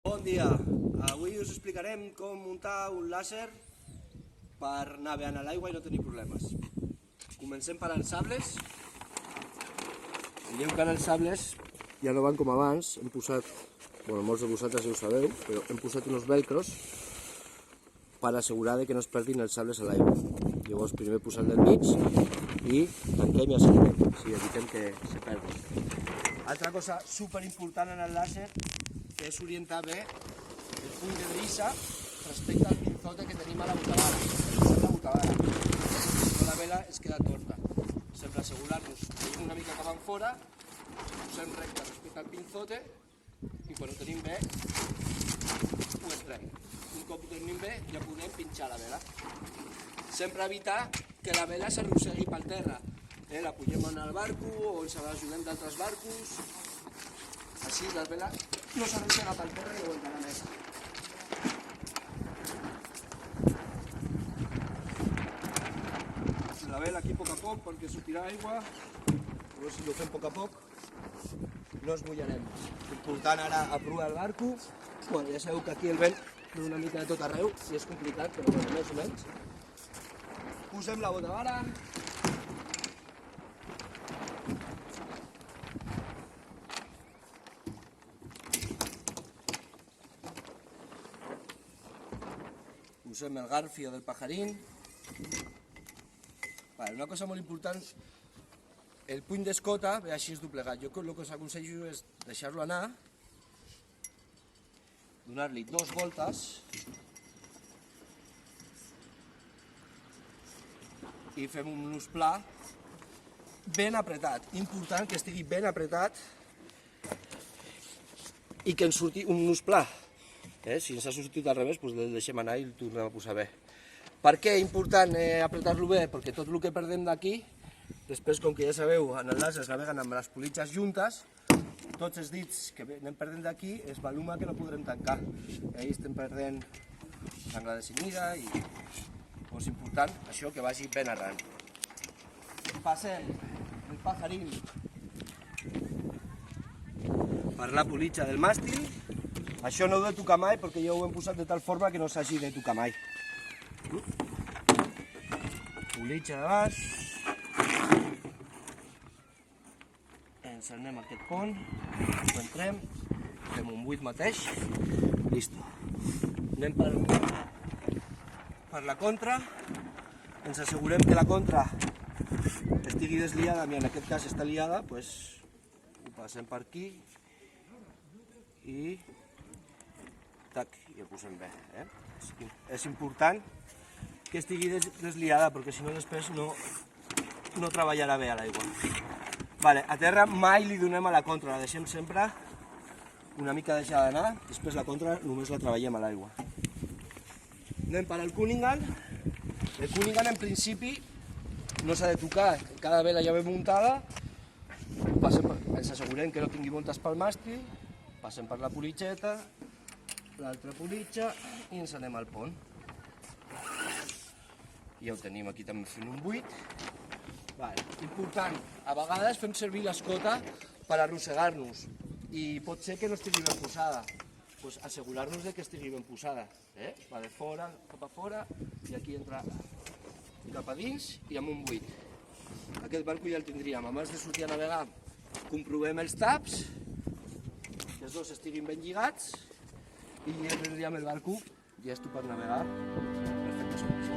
Bon dia, avui us explicarem com muntar un làser per navegar a l'aigua i no tenir problemes. Comencem per als sables. Veieu que ara els sables ja no van com abans, hem posat, molts de vosaltres ja ho sabeu, però hem posat uns velcros per assegurar que no es perdin els sables a l'aigua. Llavors primer posem del mig i tanquem i assegunem, si evitem que se perdi. Altra cosa superimportant en el làser és orientar bé el punt de brisa respecte al pinzote que tenim a la botavara. Si no la vela es queda torta. Sempre assegurar-nos que tenim una mica cap enfora, posem recte respecte al pinzote i quan ho tenim bé ho extrem. Un cop ho tenim bé ja podem pinxar la vela. Sempre evitar que la vela s'arrossegui pel terra. La pugem en el barco o ens ajudem d'altres barcos. Així la vela no s'arrossega pel terra i aguantarà més. La vela aquí a poc a poc perquè sortirà aigua. Llavors si ho fem a poc a poc no es mullarem. Important ara aprovar el barco. Ja sabeu que aquí el vent ve una mica de tot arreu i és complicat, però més o menys. Posem la botavara. Posem el garfio del pajarín. Una cosa molt important, el puny d'escota ve així doblegat. Jo el que us aconsello és deixar-lo anar, donar-li 2 voltes i fem un nus pla ben apretat. Important que estigui ben apretat i que ens surti un nus pla. Si ens ha sortit al revés, doncs el deixem anar i el tornem a posar bé. Per què és important apretar-lo bé? Perquè tot el que perdem d'aquí, després, com que ja sabeu, en el làser es naveguen amb les politxes juntes, tots els dits que anem perdent d'aquí és valuma que no podrem tancar. Ahí estem perdent l'angle de cinida i és important això que vagi ben arran. Passem el pajarín per la politxa del màstil. Això no ho de tocar mai perquè ja ho hem posat de tal forma que no s'hagi de tocar mai. Politxa de baix. Encernem aquest pont, ho entrem, fem un buit mateix, listo. Anem per la contra, ens assegurem que la contra estigui desliada, en aquest cas està liada, doncs ho passem per aquí i tac, i ho posem bé. És important que estigui desliada perquè si no després no treballarà bé a l'aigua. A terra mai li donem a la contra, la deixem sempre una mica deixada d'anar, després la contra només la treballem a l'aigua. Anem per al Cunningham. El Cunningham en principi no s'ha de tocar, cada vela ja ve muntada, ens assegurem que no tingui voltes pel màstil, passem per la politxeta, l'altra politxa i ens anem al pont. Ja ho tenim aquí també fent un buit. Important, a vegades fem servir l'escota per arrossegar-nos i pot ser que no estigui ben posada. Assegurar-nos que estigui ben posada. Va de fora, cap a fora i aquí entra cap a dins i amb un buit. Aquest barco ja el tindríem. Abans de sortir a navegar comprovem els taps, que els dos estiguin ben lligats i ja tindríem el barco llest per navegar. Perfecte.